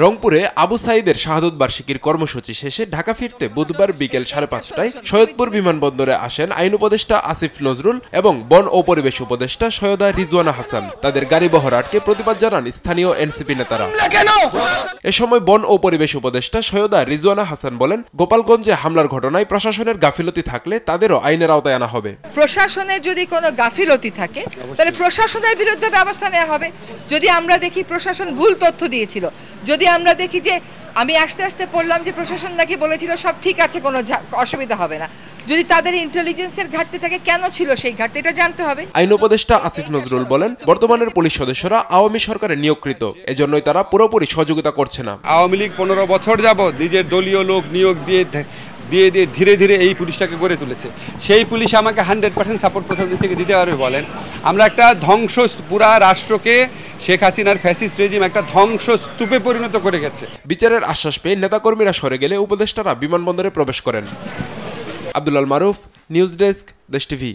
রংপুরে আবু সাঈদের শাহাদত বার্ষিকীর কর্মসূচি শেষে ঢাকা ফিরতে বুধবার বিকেল 5:30টায় সৈয়দপুর বিমানবন্দরে আসেন আইন উপদেষ্টা আসিফ নজরুল এবং বন ও পরিবেশ উপদেষ্টা সৈয়দা রিজওয়ানা হাসান। তাদের গাড়িবহর আটকে প্রতিবাদ জানান স্থানীয় এনসিপি নেতারা। এ সময় বন ও পরিবেশ উপদেষ্টা সৈয়দা রিজওয়ানা হাসান বলেন, গোপালগঞ্জে হামলার ঘটনায় প্রশাসনের গাফিলতি থাকলে তাদেরও আইনের আওতায় আনা হবে। প্রশাসনের যদি কোনো গাফিলতি থাকে তাহলে প্রশাসনের বিরুদ্ধে ব্যবস্থা নেওয়া হবে। যদি আমরা দেখি প্রশাসন ভুল তথ্য দিয়েছিল, যদি আমরা দেখি যে আমি আস্তে আস্তে পড়লাম যে প্রশাসন নাকি বলেছিল সব ঠিক আছে, কোনো অসুবিধা হবে না, যদি তাদের ইন্টেলিজেন্সের ঘাটতি থাকে কেন ছিল সেই ঘাটতি এটা জানতে হবে। আইন উপদেষ্টা আসিফ নজরুল বলেন, বর্তমানের পুলিশ সদস্যরা আওয়ামী সরকারের নিয়োগকৃত, এজন্যই তারা পুরোপুরি সহযোগিতা করছে না। আওয়ামী লীগ 15 বছর যাবত নিজের দলীয় লোক নিয়োগ দিয়ে ধীরে ধীরে এই পুলিশটাকে গড়ে তুলেছে। সেই পুলিশ আমাকে 100% সাপোর্ট প্রথম দিন থেকে দিতে পারবে বলেন? আমরা একটা ধ্বংস, পুরা রাষ্ট্রকে শেখ হাসিনার ফ্যাসিস্ট রেজিম একটা ধ্বংস স্তূপে পরিণত করে গেছে। বিচারের আশ্বাস পেয়ে নেতাকর্মীরা সরে গেলে উপদেষ্টারা বিমানবন্দরে প্রবেশ করেন। আব্দুল আল মারুফ, নিউজ ডেস্ক, দেশ টিভি।